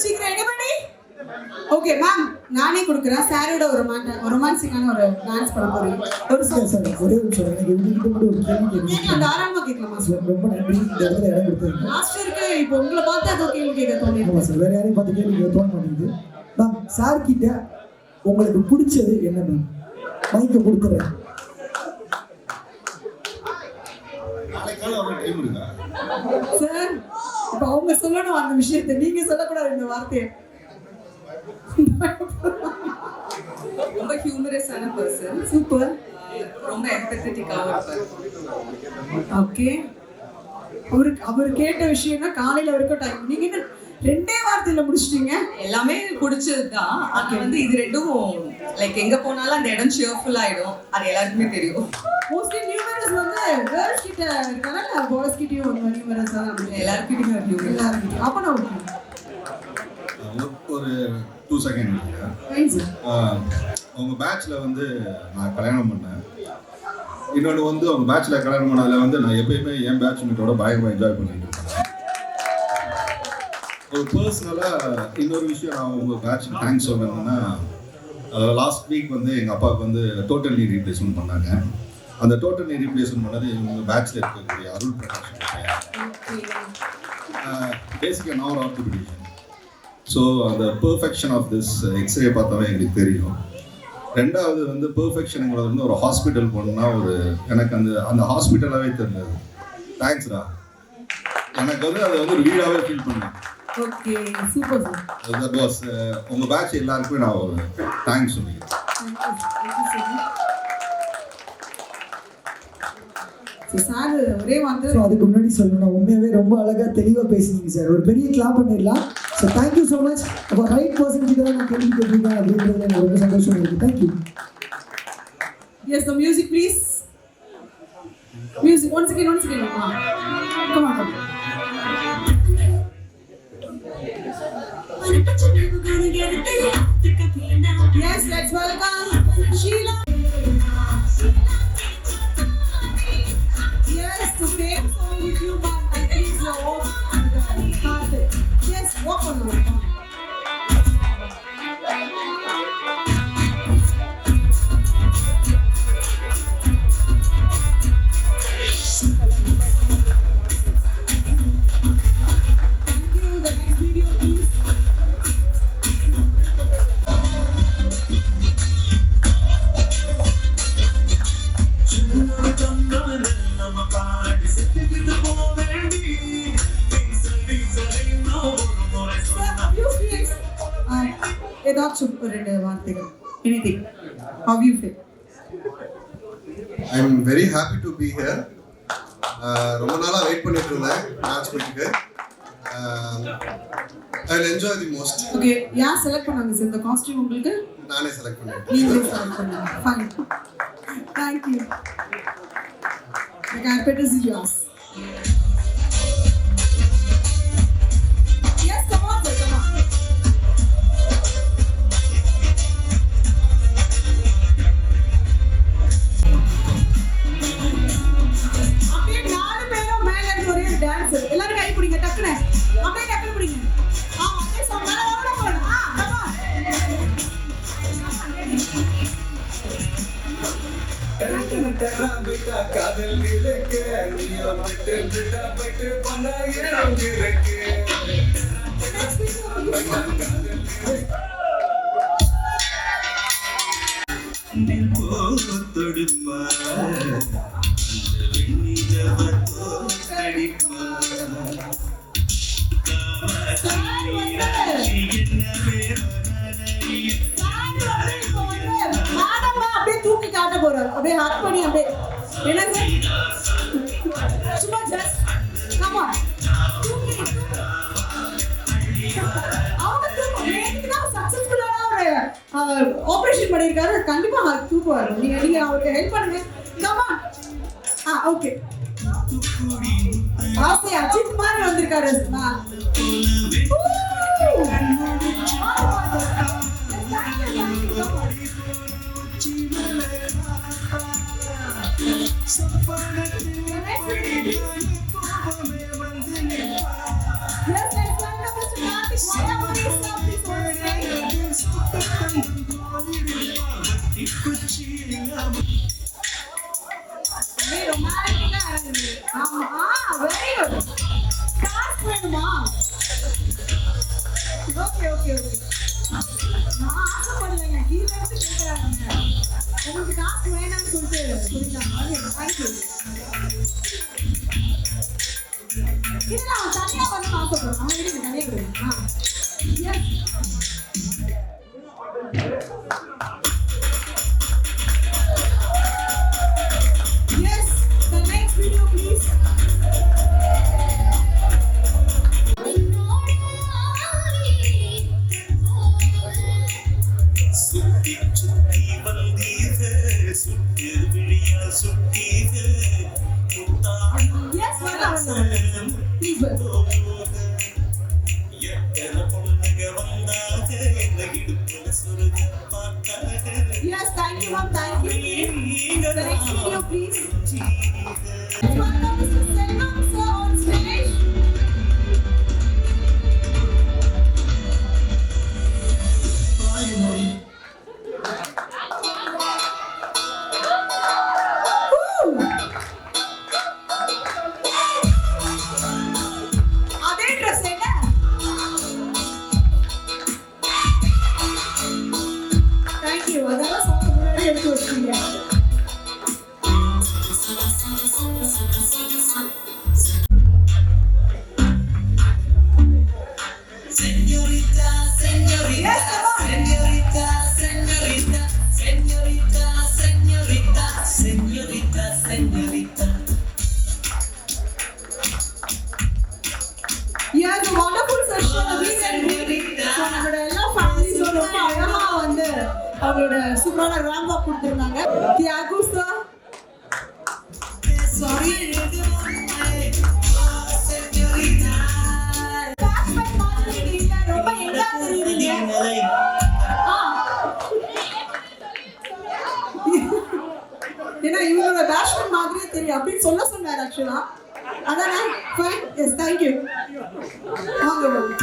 சீக்கிரம் எனிபடி? ஓகே மேம், நானே கொடுக்குறேன். சாரோட ஒரு ரொமான்சிக்கான ஒரு டான்ஸ் பண்ண போறீங்க. ஒரு சார் ஒரே நிமிஷம், எனக்கு இவங்ககிட்ட மட்டும் ஒரு கேள்வி கேட்கலாம். தாராளமா கேட்கலாமா சார்? ரொம்ப நன்றி. இந்த இடத்துல இடம் கொடுத்தது மாஸ்டருக்கு இப்போ உங்களை பார்த்து அதோ கேள்வி கேட்க தோணிருக்கோம் சார். வேற யாரையும் பார்த்து கேள்வி கேட்க தோண மாட்டேங்குது. மேம் சார் கிட்ட உங்களுக்கு பிடிச்சது என்ன மேம்? மைக்கை கொடுத்துறேன். நாளைக்கால ஒரு டைம் இருக்கா சார்? இப்ப அவங்க சொல்லணும் அந்த விஷயத்தை, நீங்க சொல்லக்கூடாது இந்த வார்த்தையை. ரொம்ப ஹியூமரஸான பர்சன், சூப்பர். ரொம்ப எம்பத்தட்டிக்காவும் இருப்பார். ஓகே, அவர் கேட்ட விஷயம்னா காலையில வரைக்கும் டைம். நீங்க என்ன 2 வார்த்தையில முடிச்சிட்டீங்க? எல்லாமே பிடிச்சதுதான். ஆனா வந்து இது ரெண்டும் லைக் எங்க போனாலும் அந்த இடம் cheerful ஆயிடும். அது எல்லாருக்குமே தெரியும். மோஸ்ட்லி நியூமரஸ் வந்து கேர்ள்ஸ் கிட்ட இருக்காங்க, பாய்ஸ் கிட்டயும் ஒரு நியூமரஸா எல்லாருக்கிட்டையும் ஒரு humor. எல்லாரும். அப்ப நான் ஒரு 2 செகண்ட். உங்க பேட்ச்ல வந்து நான் கல்யாணம் பண்ணேன். இன்னொன்று வந்து அவங்க பேட்ச்ல கல்யாணம் பண்ணதில் வந்து நான் எப்பயுமே என் பேட்ச் மீட்டோட பயங்கரமாக என்ஜாய் பண்ணிட்டு இருக்கேன். ஒரு பர்சனலாக இன்னொரு விஷயம் நான் உங்கள் பேட்ச் தேங்க்ஸ் சொல்லணும்னா, லாஸ்ட் வீக் வந்து எங்கள் அப்பாவுக்கு வந்து டோட்டல் நீ ரீப்ளேஸ்மெண்ட் பண்ணாங்க. அந்த டோட்டல் நீ ரீப்ளேஸ்மெண்ட் பண்ணது உங்கள் பேட்ச்சில் இருக்கக்கூடிய அருள் பிரகாஷ். பேசிக்காக நான் ஒரு ஆர்த்தோபெடிஷியன். ஸோ அந்த பெர்ஃபெக்ஷன் ஆஃப் திஸ் எக்ஸ்ரே பார்த்தாவே எங்களுக்கு தெரியும். ரெண்டாவது வந்து பெர்ஃபெக்ஷனுங்கிறது வந்து ஒரு ஹாஸ்பிட்டல் போகணுன்னா ஒரு எனக்கு அந்த ஹாஸ்பிட்டலாகவே தெரிஞ்சது. தேங்க்ஸ்டா, எனக்கு வந்து அதை வந்து ஒரு வீடாகவே ஃபீல் பண்ணேன். Okay, super sir. That was உங்கள் பேட்ச் எல்லாருக்குமே நான் ஒரு தேங்க்ஸ் சொல்லிக்கிறேன். சார் ஒரே வந்து ஸோ அதுக்கு முன்னாடி சொல்லணும், உண்மையாகவே ரொம்ப அழகாக தெளிவாக பேசுனீங்க சார். ஒரு பெரிய கிளாப் பண்ணிடலாம். So thank you so much. அப்போ ரைட் பர்சன் கிட்ட தான் நான் கேள்வி கேட்டிருக்கேன் அப்படின்றது எனக்கு ரொம்ப சந்தோஷம் இருக்குது. Thank you. Yes, the music please. Music once again come on. Yes, let's welcome Sheila. Yes, to sing song with you, but I think so. Yes, walk on. ஏதாச்சும் ஒரு 2 வார்த்தைகள். Anything. How you feel? I am very happy to be here. ரொம்ப நாளா wait பண்ணிட்டு இருந்தேன் match பண்ணிட்டு. I will enjoy the most. Okay, யார் select பண்ணாங்க சார் இந்த காஸ்டியூம் உங்களுக்கு? நானே செலக்ட் பண்ணேன். நீங்களே செலக்ட் பண்ணீங்க. Fine. Thank you. The carpet is yours. Yes, come on, sir, come on. அப்படியே 4 பேரும் மேல இருந்து ஒரே டான்ஸ். எல்லாரும் கை பிடிங்க டக்குனு. அப்படியே டக்குனு பிடிங்க. அப்படியே மேல வரணும் போறணும். come on. காதல் இருக்கு நீயோ விட்டு போயிட்டு பண்ண இருக்கு. தொடுப்பா அப்படியே தூக்கி காட்ட போறாரு. அப்படியே ஹக் பண்ணி அப்படியே என்ன சும்மா ஜஸ்ட் கம் ஆன். ஆபரேஷன் பண்ணிருக்காரு, கண்டிப்பா தூக்குவாரு. நீங்க அவருக்கு ஹெல்ப் பண்ணுங்க. Come on. ஓகே. ஆசை அஜித் மாதிரி வந்திருக்காரு. உங்களுக்கு காசு வேணாம்னு சொல்லிட்டு சொல்லிட்டாங்க. இல்ல அவன் தனியா வந்து ஆசைப்படுறான். அவன் இருங்க தனியா போயிடும். Yes, the next video please. சுத்தி சுத்தி வந்தீது சுத்தி விழியா சுத்தீது Yes, please எத்தனை பொண்ணுங்க வந்தாக என்ன இடுப்புல சுருக பார்த்தாக Yes, thank you ma'am, thank you. The next video please. Welcome Mr. Selvam sir on stage. அதே dress என்ன? Thank you. அதெல்லாம் சொன்ன முன்னாடி எடுத்து வச்சிட்டீங்க. Señorita, señorita, Yes, come on. señorita, señorita, señorita, señorita, señorita, señorita. Yes, a wonderful session. So நம்மளோட எல்லா ஃபேமிலிஸோட ரொம்ப அழகா வந்து அவங்களோட சூப்பரான ரேம்ப் அப் கொடுத்திருந்தாங்க. தியாகு சார் சாரி பேட்ச்மேன் மாதிரி இல்ல ரொம்ப எங்கா தெரியுறீங்க. ஏன்னா இவங்களோட பேட்ச்மேன் மாதிரியே தெரியும் அப்படின்னு சொல்ல சொன்னார் ஆக்சுவலா. அதானே ஃபைன் எஸ் தேங்க்யூ வாங்க வாங்க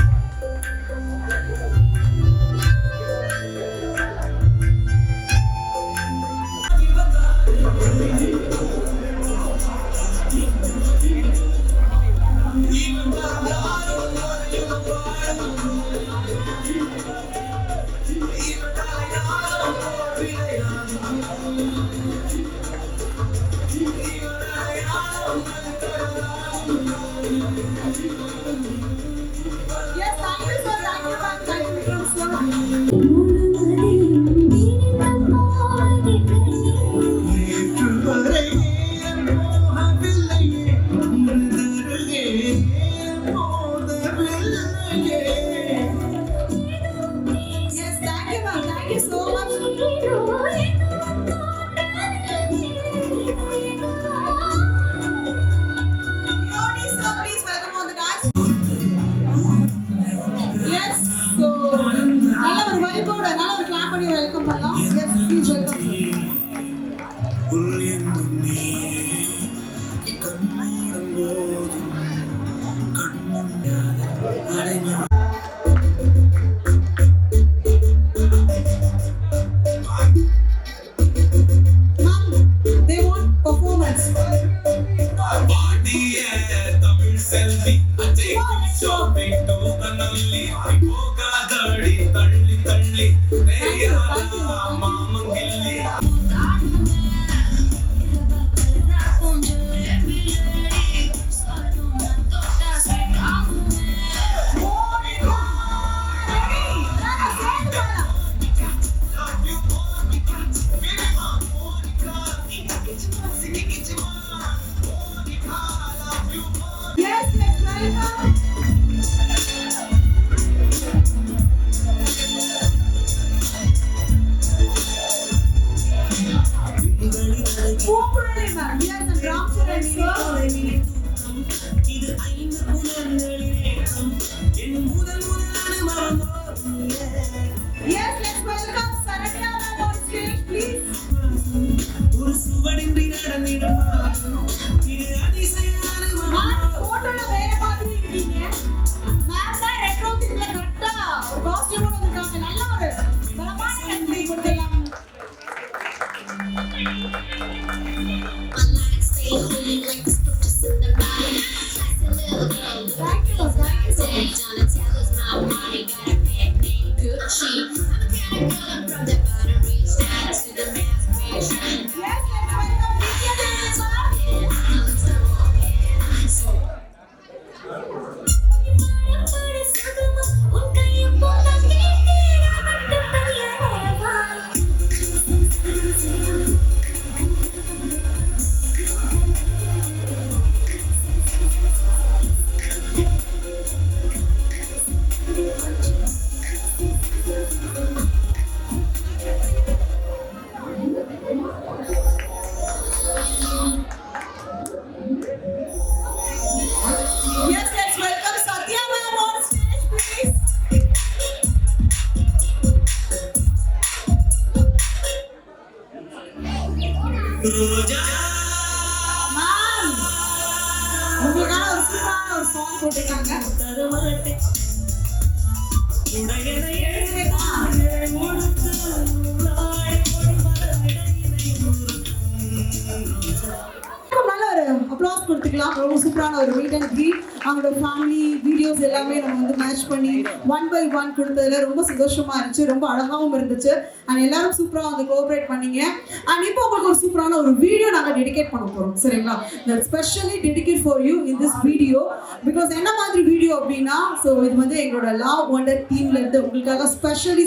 Yes, thank you sir, thank you ma'am, thank you Vikram sir. ஏற்றுவரை மோகவில்லையே முருகருகே மோதவில்லையே. Yes, thank you ma'am, thank you so much. Yoni sir, please welcome on the dance. Yes, so நல்ல ஒரு வைபோட நல்ல ஒரு clap பண்ணி welcome பண்ணலாம். Yes, please welcome sir. உள் என்னும் நீயே கண்மூடும் போதும் கண்முண்டாத அடைஞான Ma'am, they want performance. பாடிய தமிழ் செல்வி அஜய் ஷோபி டூகனல்லி போகாதடி தள்ளி தள்ளி நேயாலா மாமங்கில்லி Yes, let's welcome. Roja ma'am உங்களுக்கான ஒரு சூப்பரான ஒரு சாங் போட்டிருக்காங்க. தரவரட்டை உடையனை நல்ல ஒரு அப்ளாஸ் கொடுத்துக்கலாம். ரொம்ப சூப்பரான ஒரு மீட் அண்ட் க்ரீட். அவங்களோட ஃபேமிலி வீடியோஸ் எல்லாமே நம்ம வந்து மேட்ச் பண்ணி 1 by 1 கொடுத்ததுல ரொம்ப சந்தோஷமா இருந்துச்சு. ரொம்ப அழகாகவும் இருந்துச்சு. அண்ட் எல்லாரும் சூப்பராக வந்து கோஆப்ரேட் பண்ணீங்க. அண்ட் இப்போ உங்களுக்கு ஒரு சூப்பரான ஒரு வீடியோ நாங்கள் டெடிகேட் பண்ண போகிறோம். சரிங்களா? That specially dedicate for you in this video. Because என்ன மாதிரி வீடியோ அப்படின்னா, ஸோ இது வந்து எங்களோட லவ் ஒண்டர் டீம்ல இருந்து உங்களுக்காக ஸ்பெஷலி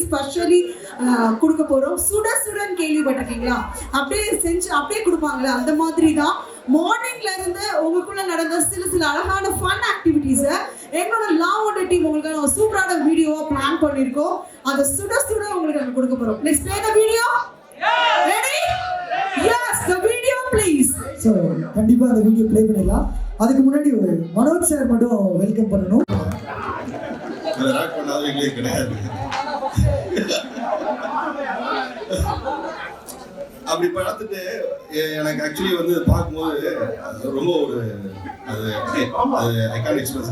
கொடுக்க போகிறோம். சுடன் கேள்விப்பட்டிருக்கீங்களா? அப்படியே செஞ்சு அப்படியே கொடுப்பாங்களே அந்த மாதிரி தான் மார்னிங்ல இருந்து உங்களுக்குள்ள நடந்த சில அழகான ஃபன் ஆக்டிவிட்டீஸை எங்களோட லவ் ஒண்டர் டீம் உங்களுக்கான ஒரு சூப்பரான வீடியோவா பிளான் பண்ணியிருக்கோம். அதை சுட உங்களுக்கு நாங்கள் கொடுக்க போகிறோம். Let's play the video. Ready? Yes, the video please. So கண்டிப்பாக அந்த வீடியோ ப்ளே பண்ணிடலாம். அதுக்கு முன்னாடி ஒரு மனோஜ் சார் மட்டும் வெல்கம் பண்ணணும். ராக் பண்ணாதவங்களே கிடையாது. அப்படி பார்த்துட்டு எனக்கு ஆக்சுவலி வந்து பார்க்கும்போது ரொம்ப ஒரு அது ஐ கான் எக்ஸ்பிரஸ்.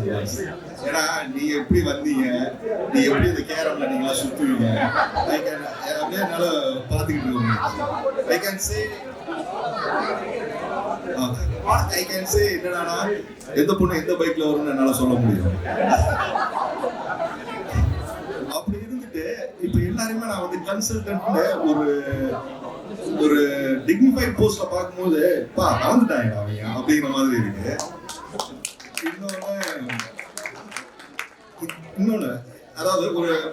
ஏன்னா நீங்க எப்படி வந்தீங்க, நீங்க எப்படி இந்த கேரம்ல நீங்களா சுத்துவீங்க, அப்படியே என்னால பார்த்துக்கிட்டு இருக்கோம். ஐ கேன் சே என்னன்னா எந்த பொண்ணு எந்த பைக்ல வரும்னு என்னால சொல்ல முடியும். அப்படி இருந்துட்டு இப்ப எல்லாருமே நான் வந்து கன்சல்டன்ட் ஒரு டிக்னிஃபைட் போஸ்ட்ல பார்க்கும்போது வளர்ந்துட்டாங்க அவங்க அப்படிங்கிற மாதிரி இருக்கு. இன்னொன்னு அதாவது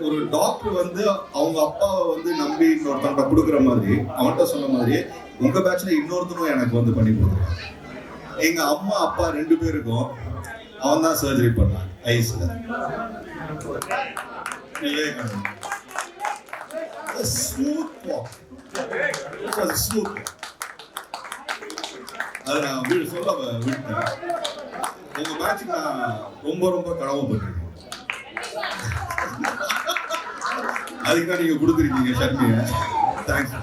ஒரு டாக்டர் வந்து அவங்க அப்பாவை வந்து நம்பி இன்னொருத்தவங்க கொடுக்குற மாதிரி அவன்கிட்ட சொன்ன மாதிரி உங்க பேட்ச்ல இன்னொருத்தரும் எனக்கு வந்து பண்ணி கொடுக்குறான். எங்க அம்மா அப்பா 2 பேருக்கும் அவன் தான் சர்ஜரி பண்ணான் ஐஸ்ல. Smooth walk. அதை நான் சொல்ல விட்டேன். உங்க மேட்சுக்கு நான் ரொம்ப கடமைப்பட்டிருக்கேன். அதுக்கு தான் நீங்க கொடுத்துருக்கீங்க ஷர்மியா. தேங்க்ஸ்.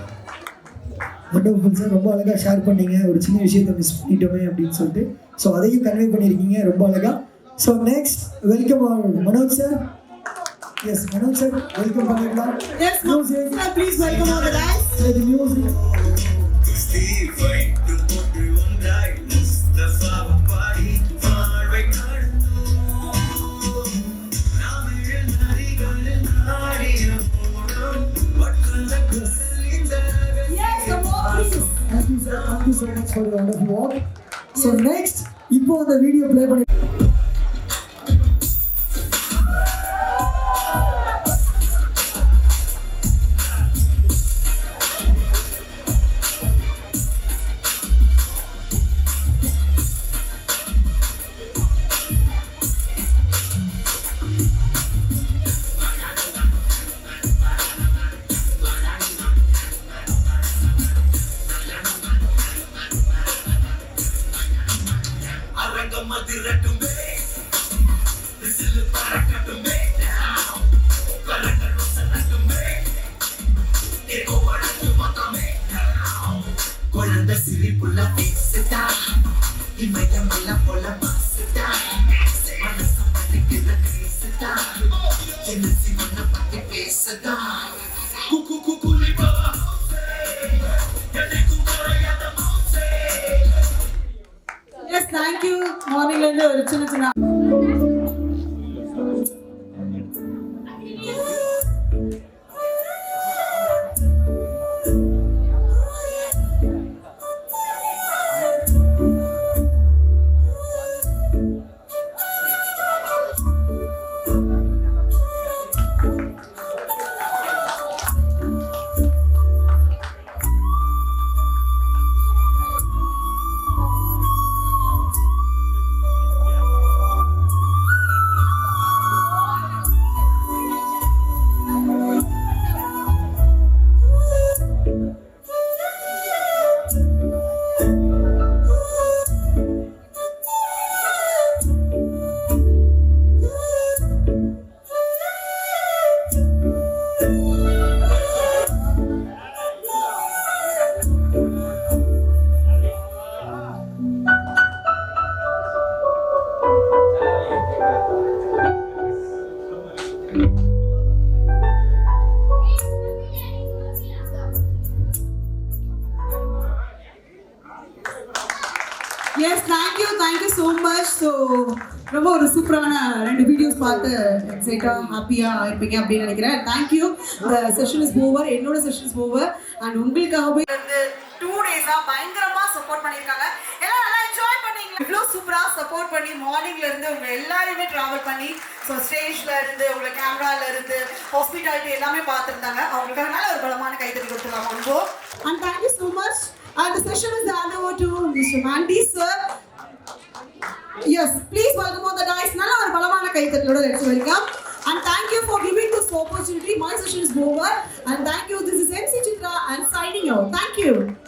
வண்டர்ஃபுல் சார், ரொம்ப அழகாக ஷேர் பண்ணீங்க. ஒரு சின்ன விஷயத்தை மிஸ் பண்ணிட்டோமே அப்படின்னு சொல்லிட்டு ஸோ அதையும் கன்வே பண்ணியிருக்கீங்க ரொம்ப அழகாக. So next welcome Manoj sir. Yes Manoj sir welcome பண்ணிடலாம். Yes music please welcome all the guys. The music ஸ்டீஃபை போட்டு ஒன்றாய் முஸ்தஃபா பாடி வாழ்வை கடந்து நாமில் நரிகளில் நாடிய போடும் வட்கந்த yes come on please. Thank you sir, thank you so much for your wonderful work. So next இப்போ அந்த வீடியோ ப்ளே பண்ணி மதிரட்டுமே விசில் பறக்கட்டுமே கலக்கல் சனட்டுமே ஏகோ வடக்கு மொத்தமே குழந்தை சிரிப்புள்ள பேசுதா இமயம் எல்லாம் போல மாசுதா மனசு படிக்கிற பேசுதா என்ன சிவனை பத்தி பேசுதா குக்கு குக்குலிப்பா எஸ் தேங்க் யூ. மார்னிங்ல இருந்து ஒரு சின்ன மச். ஸோ ரொம்ப ஒரு சூப்பரான 2 வீடியோஸ் பார்த்து எக்ஸைட்டாக ஹாப்பியாக இருப்பீங்க அப்படின்னு நினைக்கிறேன். தேங்க்யூ. இந்த செஷன் இஸ் ஓவர், என்னோட செஷன் இஸ் ஓவர். அண்ட் உங்களுக்காகவே வந்து 2 டேஸாக பயங்கரமாக சப்போர்ட் பண்ணியிருக்காங்க. எல்லாம் நல்லா என்ஜாய் பண்ணீங்க. இவ்வளோ சூப்பராக சப்போர்ட் பண்ணி மார்னிங்ல இருந்து உங்க எல்லாருமே ட்ராவல் பண்ணி ஸோ ஸ்டேஜ்ல இருந்து உங்களை கேமரால இருந்து ஹாஸ்பிட்டாலிட்டி எல்லாமே பார்த்துருந்தாங்க. அவங்களுக்காக நல்ல ஒரு பலமான கைத்தறி கொடுத்துருக்காங்க அன்போ. And thank you so much. And the session is handed over to Mr. Mandy sir. Yes, please welcome all the guys. Nalla or balamana kaithatloda let's welcome. And thank you for giving this opportunity. My session is over. And thank you. This is MC Chitra and signing out. Thank you.